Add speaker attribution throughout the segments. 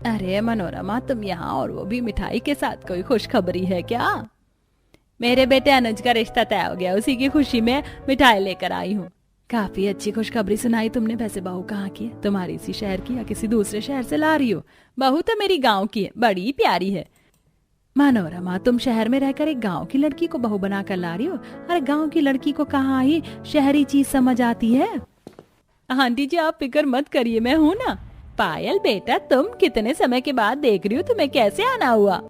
Speaker 1: अरे मनोरमा, तुम यहाँ, और वो भी मिठाई के साथ। कोई खुशखबरी है क्या? मेरे बेटे अनुज का रिश्ता तय हो गया, उसी की खुशी में मिठाई लेकर आई हूँ। काफी अच्छी खुशखबरी सुनाई तुमने। वैसे बहू कहाँ की है? तुम्हारी इसी शहर की या किसी दूसरे शहर से ला रही हो? बहू तो मेरी गांव की है, बड़ी प्यारी है। मनोरमा, तुम शहर में रहकर एक गांव की लड़की को बहू बना कर ला रही हो? अरे गांव की लड़की को कहाँ ही शहरी चीज समझ आती है। आंटी जी, आप फिक्र मत करिए, मैं हूँ ना। पायल बेटा, तुम कितने समय के बाद देख रही हो, तुम्हें कैसे आना हुआ?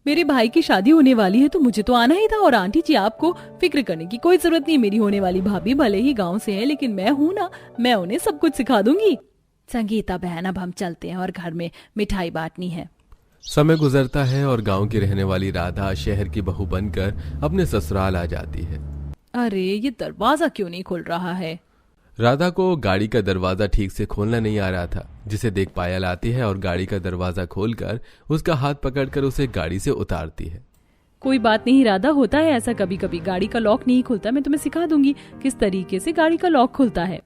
Speaker 1: मेरे भाई की शादी होने वाली है तो मुझे तो आना ही था। और आंटी जी, आपको फिक्र करने की कोई जरूरत नहीं। मेरी होने वाली भाभी भले ही गांव से है, लेकिन मैं हूं ना, मैं उन्हें सब कुछ सिखा दूंगी। संगीता बहन, अब हम चलते हैं और घर में मिठाई बांटनी है।
Speaker 2: समय गुजरता है और गांव की रहने वाली राधा शहर की बहू बनकर अपने ससुराल आ जाती है।
Speaker 1: अरे, ये दरवाजा क्यों नहीं खुल रहा है?
Speaker 2: राधा को गाड़ी का दरवाजा ठीक से खोलना नहीं आ रहा था, जिसे देख पायल आती है और गाड़ी का दरवाजा खोलकर उसका हाथ पकड़कर उसे गाड़ी से उतारती है।
Speaker 1: कोई बात नहीं राधा, होता है ऐसा कभी कभी। गाड़ी का लॉक नहीं खुलता, मैं तुम्हें सिखा दूंगी किस तरीके से गाड़ी का लॉक खुलता है।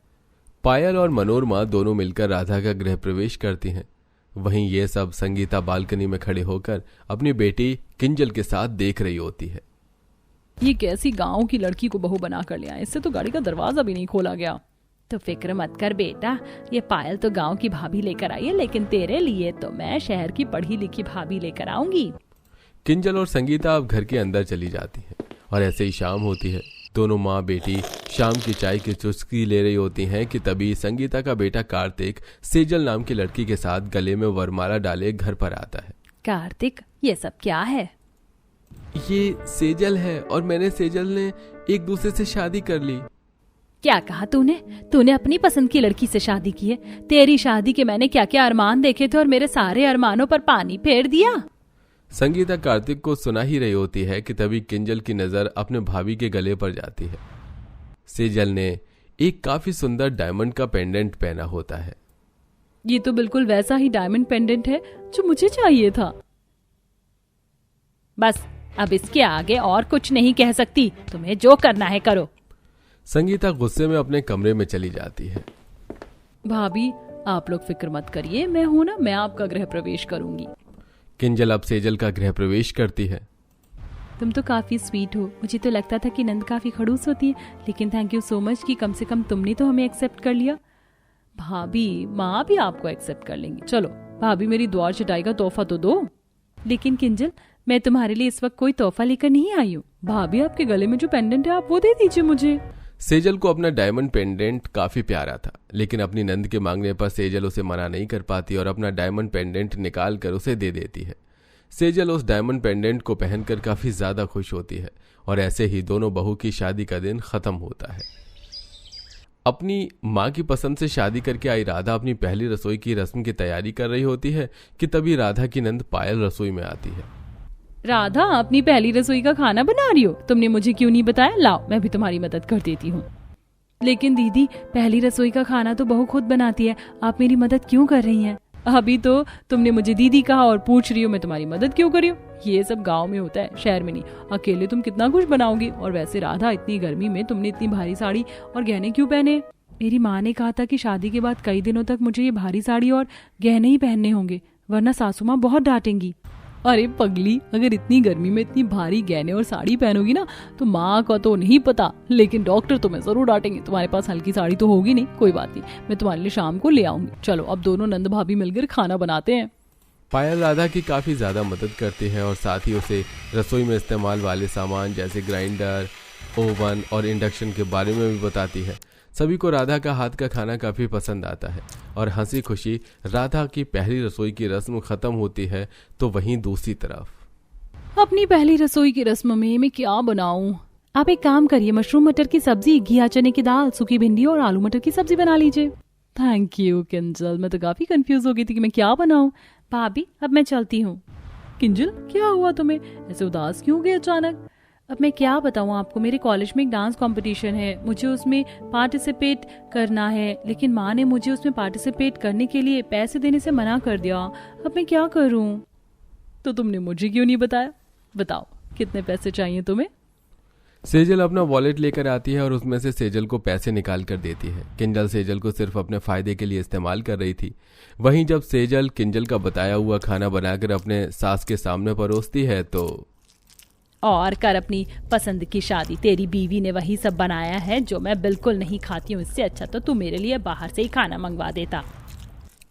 Speaker 2: पायल और मनोरमा दोनों मिलकर राधा का गृह प्रवेश करती हैं। वहीं ये सब संगीता बालकनी में खड़े होकर अपनी बेटी किंजल के साथ देख रही होती है।
Speaker 1: ये कैसी गांव की लड़की को बहू बना कर लिया, इससे तो गाड़ी का दरवाजा भी नहीं खोला गया। तो फिक्र मत कर बेटा, ये पायल तो गांव की भाभी लेकर आई है, लेकिन तेरे लिए तो मैं शहर की पढ़ी लिखी भाभी लेकर आऊंगी।
Speaker 2: किंजल और संगीता अब घर के अंदर चली जाती हैं और ऐसे ही शाम होती है। दोनों माँ बेटी शाम की चाय की चुस्की ले रही होती हैं कि तभी संगीता का बेटा कार्तिक सेजल नाम की लड़की के साथ गले में वरमाला डाले घर पर आता है।
Speaker 1: कार्तिक, ये सब क्या है?
Speaker 2: ये सेजल है और मैंने सेजल ने एक दूसरे से शादी कर ली।
Speaker 1: क्या कहा तूने? तूने अपनी पसंद की लड़की से शादी की है? तेरी शादी के मैंने क्या क्या अरमान देखे थे और मेरे सारे अरमानों पर पानी फेर दिया।
Speaker 2: संगीता कार्तिक को सुना ही रही होती है कि तभी किंजल की नजर अपने भाभी के गले पर जाती है। सेजल ने एक काफी सुंदर डायमंड का पेंडेंट पहना होता है।
Speaker 1: ये तो बिल्कुल वैसा ही डायमंड पेंडेंट है जो मुझे चाहिए था। बस, अब इसके आगे और कुछ नहीं कह सकती। तुम्हें जो करना है करो।
Speaker 2: संगीता गुस्से में अपने कमरे में चली जाती है।
Speaker 1: भाभी, आप लोग फिक्र मत करिए, मैं हूं ना, मैं आपका गृह प्रवेश करूंगी।
Speaker 2: किंजल अब सेजल का गृह प्रवेश करती है।
Speaker 1: तुम तो काफी स्वीट हो। मुझे तो लगता था कि नंद काफी खड़ूस होती है, लेकिन थैंक यू सो मच कि कम से कम तुमने तो हमें एक्सेप्ट कर लिया। भाभी, माँ भी आपको एक्सेप्ट कर लेंगी। चलो भाभी, मेरी द्वार चटाई का तोहफा तो दो। लेकिन किंजल, मैं तुम्हारे लिए इस वक्त कोई तोहफा लेकर नहीं आई हूँ। भाभी, आपके गले में जो पेंडेंट है आप वो दे दीजिए मुझे।
Speaker 2: सेजल को अपना डायमंड पेंडेंट काफी प्यारा था, लेकिन अपनी नंद के मांगने पर सेजल उसे मना नहीं कर पाती और अपना डायमंड पेंडेंट निकाल कर उसे दे देती है। सेजल उस डायमंड पेंडेंट को पहनकर काफी ज्यादा खुश होती है और ऐसे ही दोनों बहू की शादी का दिन खत्म होता है। अपनी माँ की पसंद से शादी करके आई राधा अपनी पहली रसोई की रस्म की तैयारी कर रही होती है कि तभी राधा की नंद पायल रसोई में आती है।
Speaker 1: राधा, अपनी पहली रसोई का खाना बना रही हो? तुमने मुझे क्यों नहीं बताया? लाओ, मैं भी तुम्हारी मदद कर देती हूँ। लेकिन दीदी, पहली रसोई का खाना तो बहू खुद बनाती है, आप मेरी मदद क्यों कर रही हैं? अभी तो तुमने मुझे दीदी कहा और पूछ रही हो मैं तुम्हारी मदद क्यों कर रही हूँ? ये सब गांव में होता है, शहर में नहीं। अकेले तुम कितना कुछ बनाओगी। और वैसे राधा, इतनी गर्मी में तुमने इतनी भारी साड़ी और गहने क्यों पहने? मेरी माँ ने कहा था कि शादी के बाद कई दिनों तक मुझे ये भारी साड़ी और गहने ही पहनने होंगे, वरना सासू माँ बहुत डांटेंगी। अरे पगली, अगर इतनी गर्मी में इतनी भारी गहने और साड़ी पहनोगी ना तो माँ का तो नहीं पता, लेकिन डॉक्टर तुम्हें जरूर डांटेंगे। तुम्हारे पास हल्की साड़ी तो होगी नहीं, कोई बात नहीं, मैं तुम्हारे लिए शाम को ले आऊंगी। चलो अब दोनों नंद भाभी मिलकर खाना बनाते हैं।
Speaker 2: पायल राधा की काफी ज्यादा मदद करती है और साथ ही उसे रसोई में इस्तेमाल वाले सामान जैसे ग्राइंडर, ओवन और इंडक्शन के बारे में भी बताती है। सभी को राधा का हाथ का खाना काफी पसंद आता है और हंसी खुशी राधा की पहली रसोई की रस्म खत्म होती है। तो वहीं दूसरी तरफ
Speaker 1: अपनी पहली रसोई की रस्म में मैं क्या बनाऊं? आप एक काम करिए, मशरूम मटर की सब्जी, घिया चने की दाल, सूखी भिंडी और आलू मटर की सब्जी बना लीजिए। थैंक यू किंजल, मैं तो काफी कंफ्यूज हो गई थी कि मैं क्या बनाऊं। भाभी, अब मैं चलती हूँ। किंजल, क्या हुआ तुम्हें? ऐसे उदास क्यों हो गए अचानक? अब मैं क्या बताऊं आपको, मेरे कॉलेज में एक डांस कंपटीशन है, मुझे उसमें पार्टिसिपेट करना है, लेकिन माँ ने मुझे उसमें पार्टिसिपेट करने के लिए पैसे देने से मना कर दिया। अब मैं क्या करूं? तो तुमने मुझे क्यों नहीं बताया? बताओ, कितने पैसे चाहिए तुम्हें?
Speaker 2: सेजल अपना वॉलेट लेकर आती है और उसमें से सेजल को पैसे निकाल कर देती है। किंजल सेजल को सिर्फ अपने फायदे के लिए इस्तेमाल कर रही थी। वहीं जब सेजल किंजल का बताया हुआ खाना बनाकर अपने सास के सामने परोसती है तो
Speaker 1: और कर अपनी पसंद की शादी, तेरी बीवी ने वही सब बनाया है जो मैं बिल्कुल नहीं खाती हूँ, इससे अच्छा तो तू मेरे लिए बाहर से ही खाना मंगवा देता।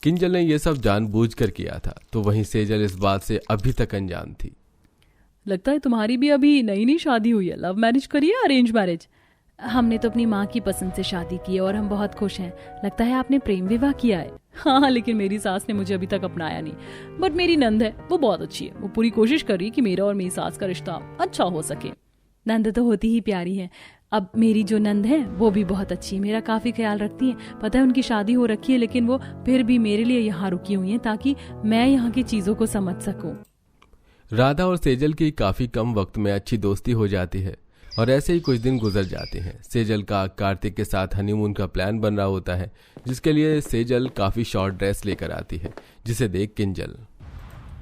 Speaker 2: किंजल ने यह सब जानबूझकर किया था, तो वहीं सेजल इस बात से अभी तक अनजान थी।
Speaker 1: लगता है तुम्हारी भी अभी नई नई शादी हुई है, लव मैरिज करी है अरेंज मैरिज? हमने तो अपनी माँ की पसंद से शादी की है और हम बहुत खुश हैं। लगता है आपने प्रेम विवाह किया है। हाँ, लेकिन मेरी सास ने मुझे अभी तक अपनाया नहीं, बट मेरी नंद है, वो बहुत अच्छी है। वो पूरी कोशिश कर रही है कि मेरा और मेरी सास का रिश्ता अच्छा हो सके। नंद तो होती ही प्यारी है। अब मेरी जो नंद है वो भी बहुत अच्छी है, मेरा काफी ख्याल रखती है। पता है उनकी शादी हो रखी है, लेकिन वो फिर भी मेरे लिए यहाँ रुकी हुई है ताकि मैं यहाँ की चीजों को समझ सकूं।
Speaker 2: राधा और सेजल की काफी कम वक्त में अच्छी दोस्ती हो जाती है और ऐसे ही कुछ दिन गुजर जाते हैं। सेजल का कार्तिक के साथ हनीमून का प्लान बन रहा होता है, जिसके लिए सेजल काफी शॉर्ट ड्रेस लेकर आती है, जिसे देख किंजल,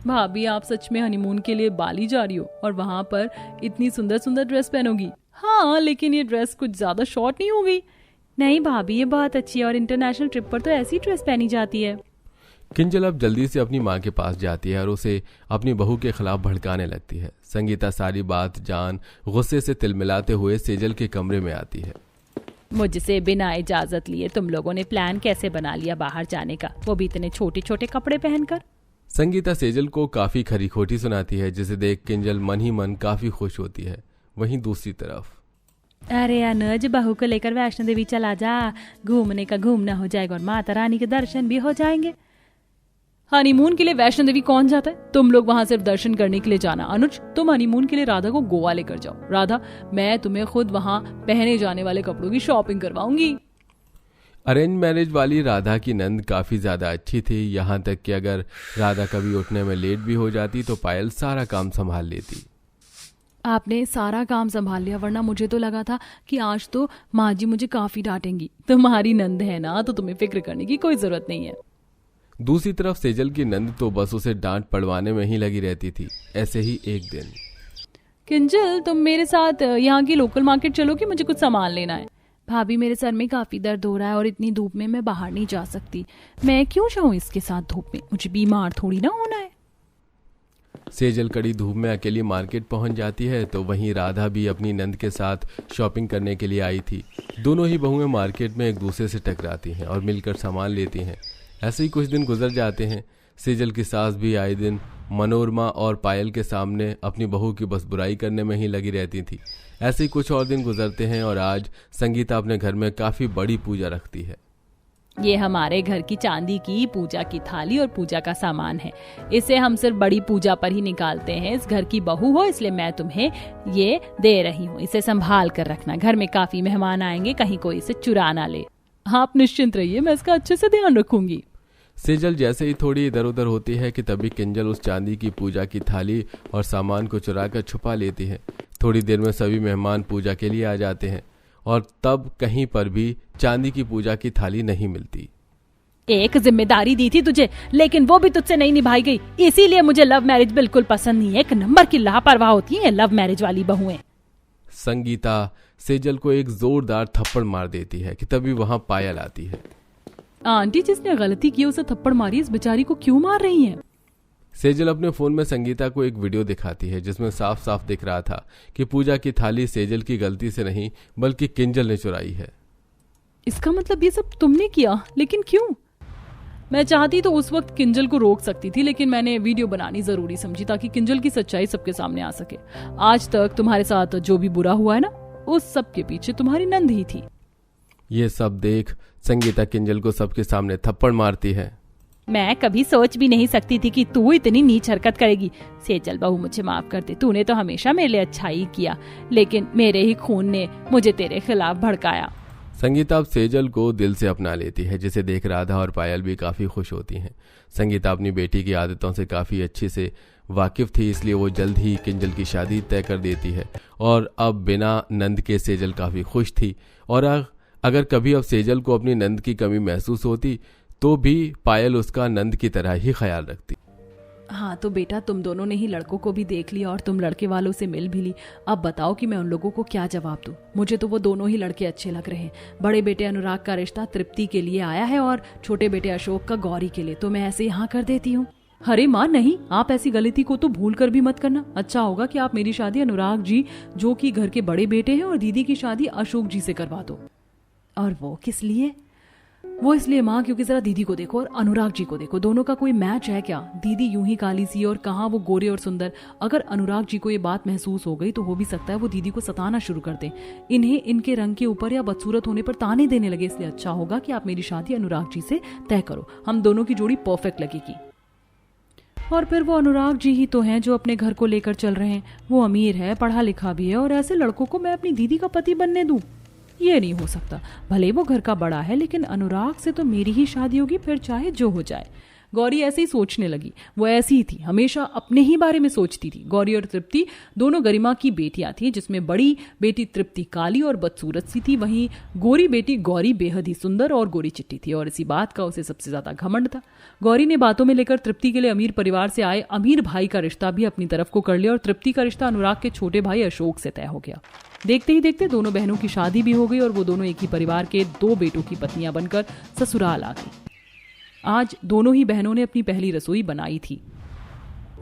Speaker 1: भाभी आप सच में हनीमून के लिए बाली जा रही हो और वहाँ पर इतनी सुंदर सुंदर ड्रेस पहनोगी? हाँ, लेकिन ये ड्रेस कुछ ज्यादा शॉर्ट नहीं होगी? नहीं भाभी, ये बहुत अच्छी है और इंटरनेशनल ट्रिप पर तो ऐसी ड्रेस पहनी जाती है।
Speaker 2: किंजल अब जल्दी से अपनी माँ के पास जाती है और उसे अपनी बहू के खिलाफ भड़काने लगती है। संगीता सारी बात जान गुस्से से तिलमिलाते हुए सेजल के कमरे में आती है।
Speaker 1: मुझसे बिना इजाजत लिए तुम लोगों ने प्लान कैसे बना लिया बाहर जाने का, वो भी इतने छोटे छोटे कपड़े पहनकर?
Speaker 2: संगीता सेजल को काफी खरी खोटी सुनाती है, जिसे देख किंजल मन ही मन काफी खुश होती है। वहीं दूसरी तरफ,
Speaker 1: अरे अनुज, बहू को लेकर वैष्णो देवी चला जा, घूमने का घूमना हो जाएगा और माता रानी के दर्शन भी हो जाएंगे। हनीमून के लिए वैष्णो देवी कौन जाता है? तुम लोग वहां सिर्फ दर्शन करने के लिए जाना। अनुज, तुम हनीमून के लिए राधा को गोवा लेकर जाओ। राधा, मैं तुम्हें खुद वहां पहने जाने वाले कपड़ों की शॉपिंग करवाऊंगी।
Speaker 2: अरेंज मैरिज वाली राधा की नंद काफी ज्यादा अच्छी थी, यहाँ तक कि अगर राधा कभी उठने में लेट भी हो जाती तो पायल सारा काम संभाल लेती।
Speaker 1: आपने सारा काम संभाल लिया, वरना मुझे तो लगा था कि आज तो माँ जी मुझे काफी डांटेंगी। तुम्हारी नंद है ना, तो तुम्हें फिक्र करने की कोई जरूरत नहीं है।
Speaker 2: दूसरी तरफ सेजल की नंद तो बस उसे डांट पड़वाने में ही लगी रहती थी। ऐसे ही एक दिन,
Speaker 1: किंजल, तुम मेरे साथ यहाँ की लोकल मार्केट चलो कि मुझे कुछ सामान लेना है। भाभी, मेरे सर में काफी दर्द हो रहा है और इतनी धूप में मैं बाहर नहीं जा सकती। मैं क्यों जाऊँ इसके साथ धूप में? मुझे बीमार थोड़ी ना होना है।
Speaker 2: सेजल कड़ी धूप में अकेली मार्केट पहुंच जाती है, तो वहीं राधा भी अपनी नंद के साथ शॉपिंग करने के लिए आई थी। दोनों ही बहुएं मार्केट में एक दूसरे से टकराती हैं और मिलकर सामान लेती हैं। ऐसे ही कुछ दिन गुजर जाते हैं। सेजल की सास भी आए दिन मनोरमा और पायल के सामने अपनी बहू की बस बुराई करने में ही लगी रहती थी। ऐसे ही कुछ और दिन गुजरते हैं और आज संगीता अपने घर में काफी बड़ी पूजा रखती है।
Speaker 1: ये हमारे घर की चांदी की पूजा की थाली और पूजा का सामान है। इसे हम सिर्फ बड़ी पूजा पर ही निकालते हैं। इस घर की बहू हो, इसलिए मैं तुम्हें ये दे रही हूँ। इसे संभाल कर रखना, घर में काफी मेहमान आएंगे, कहीं कोई इसे चुरा ना ले। आप निश्चिंत रहिए, मैं इसका अच्छे से ध्यान रखूंगी।
Speaker 2: सेजल जैसे ही थोड़ी इधर उधर होती है कि तभी किंजल उस चांदी की पूजा की थाली और सामान को चुराकर छुपा लेती है। थोड़ी देर में सभी मेहमान पूजा के लिए आ जाते हैं और तब कहीं पर भी चांदी की पूजा की थाली नहीं मिलती।
Speaker 1: एक जिम्मेदारी दी थी तुझे, लेकिन वो भी तुझसे नहीं निभाई गई, इसीलिए मुझे लव मैरिज बिल्कुल पसंद नहीं है। एक नंबर की लापरवाह होती है लव मैरिज वाली बहुएं।
Speaker 2: संगीता सेजल को एक जोरदार थप्पड़ मार देती है कि तभी वहां पायल आती है।
Speaker 1: आंटी, जिसने गलती की उसे थप्पड़ मारी, इस बेचारी को क्यों मार रही हैं?
Speaker 2: सेजल अपने फोन में संगीता को एक वीडियो दिखाती है, जिसमें साफ साफ दिख रहा था कि पूजा की थाली सेजल की गलती से नहीं बल्कि किंजल ने चुराई है।
Speaker 1: इसका मतलब ये सब तुमने किया, लेकिन क्यों? मैं चाहती तो उस वक्त किंजल को रोक सकती थी, लेकिन मैंने वीडियो बनानी जरूरी समझी ताकि किंजल की सच्चाई सबके सामने आ सके। आज तक तुम्हारे साथ जो भी बुरा हुआ है ना, उस सब के पीछे तुम्हारी नंद ही थी।
Speaker 2: ये सब देख संगीता किंजल को सबके सामने थप्पड़ मारती है।
Speaker 1: मैं कभी सोच भी नहीं सकती थी कि तू इतनी नीच हरकत करेगी। सेजल बहू, मुझे माफ कर दे, तूने तो हमेशा मेरे लिए अच्छा ही किया, लेकिन मेरे ही खून ने मुझे तेरे खिलाफ भड़काया।
Speaker 2: संगीता अब सेजल को दिल से अपना लेती है, जिसे देख राधा और पायल भी काफी खुश होती हैं। संगीता अपनी बेटी की आदतों से काफी अच्छे से वाकिफ थी, इसलिए वो जल्द ही किंजल की शादी तय कर देती है और अब बिना नंद के सेजल काफी खुश थी। और अगर कभी अब सेजल को अपनी नंद की कमी महसूस होती तो भी पायल उसका नंद की तरह ही ख्याल रखती।
Speaker 1: हाँ तो बेटा, तुम दोनों ने ही लड़कों को भी देख लिया और तुम लड़के वालों से मिल भी ली। अब बताओ कि मैं उन लोगों को क्या जवाब दूं। मुझे तो वो दोनों ही लड़के अच्छे लग रहे हैं। बड़े बेटे अनुराग का रिश्ता तृप्ति के लिए आया है और छोटे बेटे अशोक का गौरी के लिए, तो मैं ऐसे यहाँ कर देती हूँ। अरे माँ नहीं, आप ऐसी गलती को तो भूल कर भी मत करना। अच्छा होगा कि आप मेरी शादी अनुराग जी, जो कि घर के बड़े बेटे हैं, और दीदी की शादी अशोक जी से करवा दो। और वो किस लिए? वो इसलिए माँ, क्योंकि जरा दीदी को देखो और अनुराग जी को देखो, दोनों का कोई मैच है क्या? दीदी यूं ही काली सी और कहाँ वो गोरे और सुंदर। अगर अनुराग जी को ये बात महसूस हो गई तो हो भी सकता है वो दीदी को सताना शुरू कर दें, इन्हें इनके रंग के ऊपर या बदसूरत होने पर ताने देने लगे। इसलिए अच्छा होगा कि आप मेरी शादी अनुराग जी से तय करो, हम दोनों की जोड़ी परफेक्ट लगेगी। और फिर वो अनुराग जी ही तो हैं जो अपने घर को लेकर चल रहे हैं। वो अमीर है, पढ़ा लिखा भी है, और ऐसे लड़कों को मैं अपनी दीदी का पति बनने दूं? ये नहीं हो सकता। भले वो घर का बड़ा है, लेकिन अनुराग से तो मेरी ही शादी होगी, फिर चाहे जो हो जाए। गौरी ऐसे ही सोचने लगी। वो ऐसी ही थी, हमेशा अपने ही बारे में सोचती थी। गौरी और तृप्ति दोनों गरिमा की बेटियां थी, जिसमें बड़ी बेटी तृप्ति काली और बदसूरत सी थी, वहीं गोरी बेटी गौरी बेहद ही सुंदर और गोरी चिट्टी थी, और इसी बात का उसे सबसे ज्यादा घमंड था। गौरी ने बातों में लेकर तृप्ति के लिए अमीर परिवार से आए अमीर भाई का रिश्ता भी अपनी तरफ को कर लिया, और तृप्ति का रिश्ता अनुराग के छोटे भाई अशोक से तय हो गया। देखते ही देखते दोनों बहनों की शादी भी हो गई और वो दोनों एक ही परिवार के दो बेटों की पत्नियां बनकर ससुराल आ गई। आज दोनों ही बहनों ने अपनी पहली रसोई बनाई थी।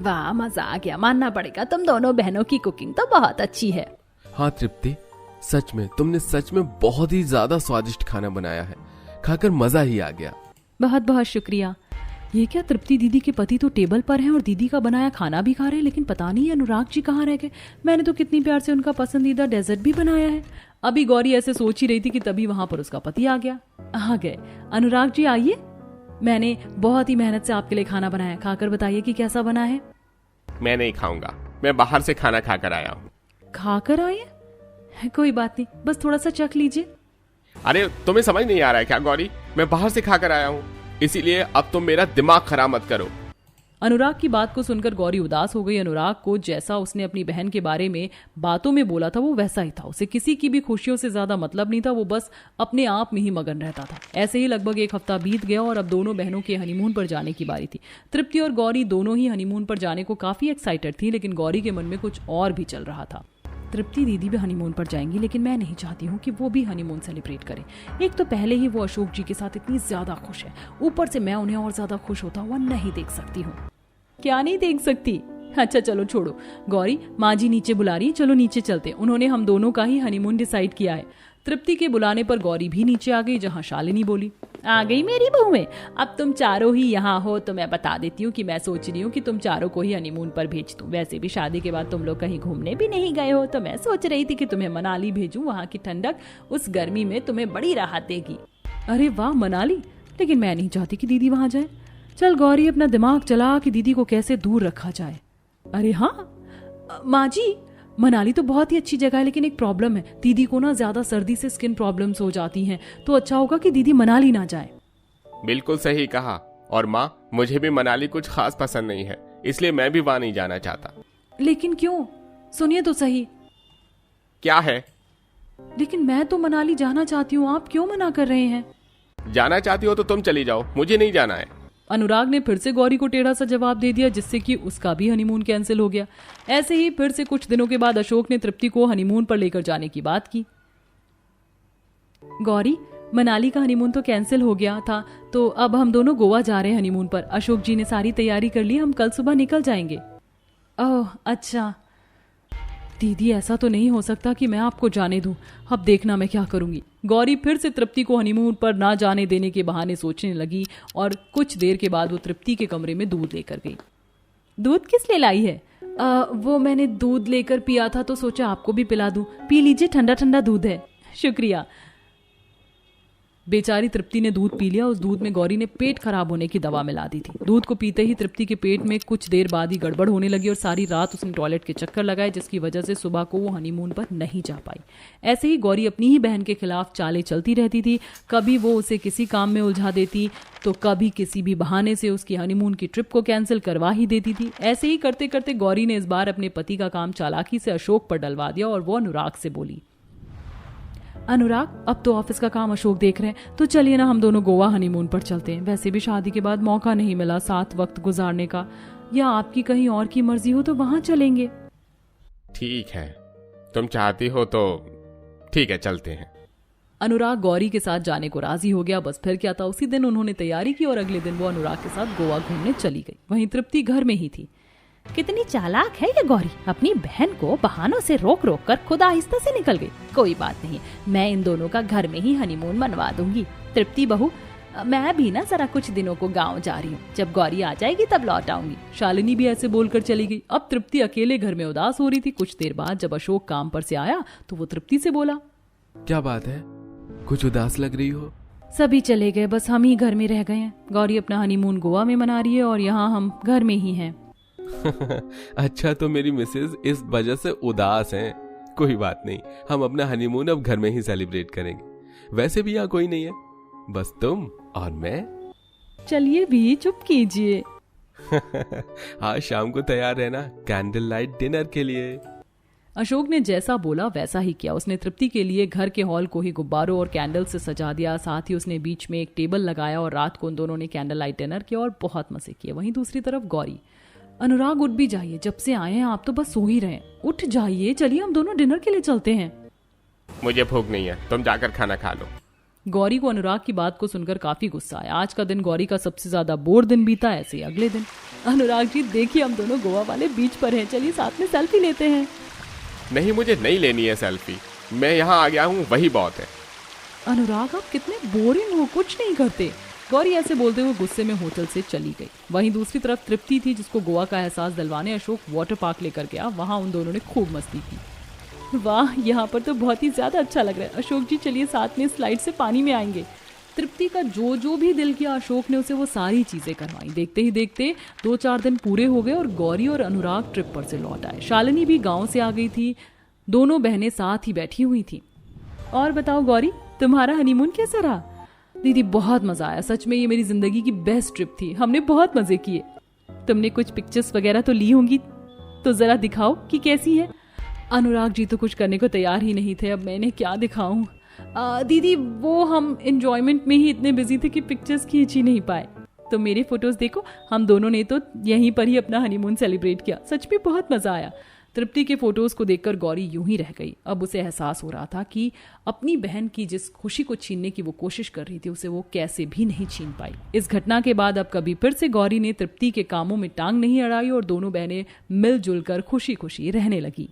Speaker 3: वाह, मजा आ गया, मानना पड़ेगा, तुम दोनों बहनों की कुकिंग तो बहुत अच्छी है।
Speaker 2: हाँ तृप्ति, सच में तुमने सच में बहुत ही ज्यादा स्वादिष्ट खाना बनाया है, खाकर मजा ही आ गया।
Speaker 1: बहुत बहुत शुक्रिया। ये क्या, तृप्ति दीदी के पति तो टेबल पर हैं और दीदी का बनाया खाना भी खा रहे हैं, लेकिन पता नहीं अनुराग जी कहाँ रह गए। मैंने तो कितनी प्यार से उनका पसंदीदा डेजर्ट भी बनाया है। अभी गौरी ऐसे सोच ही रही थी कि तभी वहां पर उसका पति आ गया। आ गए। अनुराग जी आइए, मैंने बहुत ही मेहनत से आपके लिए खाना बनाया, खाकर बताइए कि कैसा बना है।
Speaker 4: मैं नहीं खाऊंगा, मैं बाहर से खाना खाकर आया हूँ।
Speaker 1: खाकर आए? कोई बात नहीं, बस थोड़ा सा चख लीजिए।
Speaker 4: अरे तुम्हें समझ नहीं आ रहा है क्या गौरी? मैं बाहर से खाकर आया हूँ, इसीलिए अब तुम मेरा दिमाग खराब मत करो।
Speaker 1: अनुराग की बात को सुनकर गौरी उदास हो गई। अनुराग को जैसा उसने अपनी बहन के बारे में बातों में बोला था वो वैसा ही था। उसे किसी की भी खुशियों से ज्यादा मतलब नहीं था, वो बस अपने आप में ही मगन रहता था। ऐसे ही लगभग एक हफ्ता बीत गया और अब दोनों बहनों के हनीमून पर जाने की बारी थी। तृप्ति और गौरी दोनों ही हनीमून पर जाने को काफी एक्साइटेड थी, लेकिन गौरी के मन में कुछ और भी चल रहा था। तृप्ति दीदी भी हनीमून पर जाएंगी, लेकिन मैं नहीं चाहती हूँ कि वो भी हनीमून सेलिब्रेट करें। एक तो पहले ही वो अशोक जी के साथ इतनी ज्यादा खुश है, ऊपर से मैं उन्हें और ज्यादा खुश होता हुआ नहीं देख सकती हूँ। क्या नहीं देख सकती? अच्छा चलो छोड़ो। गौरी, माँ जी नीचे बुला रही, चलो नीचे चलते। उन्होंने हम दोनों का ही हनीमून डिसाइड किया है। तृप्ति के बुलाने पर गौरी भी नीचे आ गई, जहाँ शालिनी बोली,
Speaker 3: आ गई मेरी बहुएं। अब तुम चारों ही यहाँ हो तो मैं बता देती हूँ कि मैं सोच रही हूँ कि तुम चारों को ही हनीमून पर भेज दूं। वैसे भी शादी के बाद तुम लोग कहीं घूमने भी नहीं गए हो, तो मैं सोच रही थी कि तुम्हें मनाली भेजूं। वहाँ की ठंडक उस गर्मी में तुम्हें बड़ी राहत देगी।
Speaker 1: अरे वाह, मनाली? लेकिन मैं नहीं चाहती कि दीदी वहां जाए। चल गौरी, अपना दिमाग चला कि दीदी को कैसे दूर रखा जाए। अरे हाँ माँ जी, मनाली तो बहुत ही अच्छी जगह है, लेकिन एक प्रॉब्लम है, दीदी को ना ज्यादा सर्दी से स्किन प्रॉब्लम्स हो जाती हैं, तो अच्छा होगा कि दीदी मनाली ना जाए।
Speaker 4: बिल्कुल सही कहा। और माँ, मुझे भी मनाली कुछ खास पसंद नहीं है, इसलिए मैं भी वहां नहीं जाना चाहता।
Speaker 1: लेकिन क्यों? सुनिए तो सही।
Speaker 4: क्या है?
Speaker 1: लेकिन मैं तो मनाली जाना चाहती हूँ, आप क्यों मना कर रहे हैं?
Speaker 4: जाना चाहती हो तो तुम चली जाओ, मुझे नहीं जाना है।
Speaker 1: अनुराग ने फिर से गौरी को टेढ़ा सा जवाब दे दिया, जिससे कि उसका भी हनीमून कैंसिल हो गया। ऐसे ही फिर से कुछ दिनों के बाद अशोक ने तृप्ति को हनीमून पर लेकर जाने की बात की। गौरी, मनाली का हनीमून तो कैंसिल हो गया था, तो अब हम दोनों गोवा जा रहे हैं हनीमून पर। अशोक जी ने सारी तैयारी कर ली, हम कल सुबह निकल जाएंगे। ओह अच्छा। दीदी, ऐसा तो नहीं हो सकता कि मैं आपको जाने दूं। अब देखना मैं क्या करूंगी। गौरी फिर से तृप्ति को हनीमून पर ना जाने देने के बहाने सोचने लगी, और कुछ देर के बाद वो तृप्ति के कमरे में दूध लेकर गई। दूध किस लिए लाई है? वो मैंने दूध लेकर पिया था तो सोचा आपको भी पिला दूं। पी लीजिए, ठंडा ठंडा दूध है। शुक्रिया। बेचारी तृप्ति ने दूध पी लिया। उस दूध में गौरी ने पेट खराब होने की दवा मिला दी थी। दूध को पीते ही तृप्ति के पेट में कुछ देर बाद ही गड़बड़ होने लगी और सारी रात उसने टॉयलेट के चक्कर लगाए, जिसकी वजह से सुबह को वो हनीमून पर नहीं जा पाई। ऐसे ही गौरी अपनी ही बहन के खिलाफ चालें चलती रहती थी। कभी वो उसे किसी काम में उलझा देती, तो कभी किसी भी बहाने से उसकी हनीमून की ट्रिप को कैंसिल करवा ही देती थी। ऐसे ही करते करते गौरी ने इस बार अपने पति का काम चालाकी से अशोक पर डलवा दिया और वो अनुराग से बोली,
Speaker 3: अनुराग, अब तो ऑफिस का काम अशोक देख रहे हैं, तो चलिए ना हम दोनों गोवा हनीमून पर चलते हैं। वैसे भी शादी के बाद मौका नहीं मिला साथ वक्त गुजारने का, या आपकी कहीं और की मर्जी हो तो वहां चलेंगे।
Speaker 4: ठीक है, तुम चाहती हो तो ठीक है, चलते हैं।
Speaker 3: अनुराग गौरी के साथ जाने को राजी हो गया। बस फिर क्या था, उसी दिन उन्होंने तैयारी की और अगले दिन वो अनुराग के साथ गोवा घूमने चली गई। वहीं तृप्ति घर में ही थी।
Speaker 1: कितनी चालाक है ये गौरी, अपनी बहन को बहानों से रोक रोक कर खुद आहिस्ता से निकल गई। कोई बात नहीं, मैं इन दोनों का घर में ही हनीमून मनवा दूंगी। तृप्ति बहू, मैं भी ना जरा कुछ दिनों को गांव जा रही हूँ, जब गौरी आ जाएगी तब लौट आऊंगी।
Speaker 3: शालिनी भी ऐसे बोलकर चली गई। अब तृप्ति अकेले घर में उदास हो रही थी। कुछ देर बाद जब अशोक काम पर से आया तो वो तृप्ति से बोला,
Speaker 2: क्या बात है, कुछ उदास लग रही हो?
Speaker 3: सभी चले गए, बस हम ही घर में रह गए हैं। गौरी अपना हनीमून गोवा में मना रही है और यहाँ हम घर में ही हैं।
Speaker 2: अच्छा, तो मेरी मिसेज इस वजह से उदास हैं। कोई बात नहीं, हम अपना हनीमून अब घर में ही सेलिब्रेट करेंगे। वैसे भी यहाँ कोई नहीं है, बस तुम और मैं।
Speaker 3: चलिए भी, चुप कीजिए।
Speaker 2: आज शाम को तैयार रहना कैंडल लाइट डिनर के लिए।
Speaker 3: अशोक ने जैसा बोला वैसा ही किया। उसने तृप्ति के लिए घर के हॉल को ही गुब्बारों और कैंडल से सजा दिया। साथ ही उसने बीच में एक टेबल लगाया और रात को उन दोनों ने कैंडल लाइट डिनर किया और बहुत मजे किए। वहीं दूसरी तरफ गौरी, अनुराग उठ भी जाइए, जब से आए हैं आप तो बस सो ही रहे। उठ जाइए, चलिए हम दोनों डिनर के लिए चलते हैं।
Speaker 4: मुझे भूख नहीं है, तुम जाकर खाना खा लो।
Speaker 3: गौरी को अनुराग की बात को सुनकर काफी गुस्सा आया। आज का दिन गौरी का सबसे ज्यादा बोर दिन बीता। ऐसे ही अगले दिन, अनुराग जी देखिए हम दोनों गोवा वाले बीच पर हैं, चलिए साथ में सेल्फी लेते हैं।
Speaker 4: नहीं, मुझे नहीं लेनी है सेल्फी, मैं यहाँ आ गया हूँ वही बहुत है।
Speaker 3: अनुराग, आप कितने बोरिंग हो, कुछ नहीं करते। गौरी ऐसे बोलते हुए गुस्से में होटल से चली गई। वहीं दूसरी तरफ तृप्ति थी, जिसको गोवा का एहसास दिलवाने अशोक वाटर पार्क लेकर गया। वहां उन दोनों ने खूब मस्ती की। वाह, यहाँ पर तो बहुत ही ज्यादा अच्छा लग रहा है। अशोक जी चलिए साथ में स्लाइड से पानी में आएंगे। तृप्ति का जो भी दिल किया अशोक ने उसे वो सारी चीजें करवाई। देखते ही देखते 2-4 दिन पूरे हो गए और गौरी और अनुराग ट्रिप पर से लौट आए। शालिनी भी गांव से आ गई थी। दोनों बहनें साथ ही बैठी हुई थी। और बताओ गौरी, तुम्हारा हनीमून कैसा रहा? दीदी बहुत मजा आया, सच में ये मेरी जिंदगी की बेस्ट ट्रिप थी, हमने बहुत मजे किए। तुमने कुछ पिक्चर्स वगैरह तो ली होंगी, तो जरा दिखाओ कि कैसी है। अनुराग जी तो कुछ करने को तैयार ही नहीं थे, अब मैंने क्या दिखाऊं। दीदी वो हम एंजॉयमेंट में ही इतने बिजी थे कि पिक्चर्स खींच ही नहीं पाए। तो मेरे फोटोज देखो, हम दोनों ने तो यहीं पर ही अपना हनीमून सेलिब्रेट किया, सच में बहुत मजा आया। तृप्ति के फोटोज को देखकर गौरी यूं ही रह गई। अब उसे एहसास हो रहा था कि अपनी बहन की जिस खुशी को छीनने की वो कोशिश कर रही थी, उसे वो कैसे भी नहीं छीन पाई। इस घटना के बाद अब कभी फिर से गौरी ने तृप्ति के कामों में टांग नहीं अड़ाई और दोनों बहनें मिलजुल कर खुशी खुशी रहने लगी।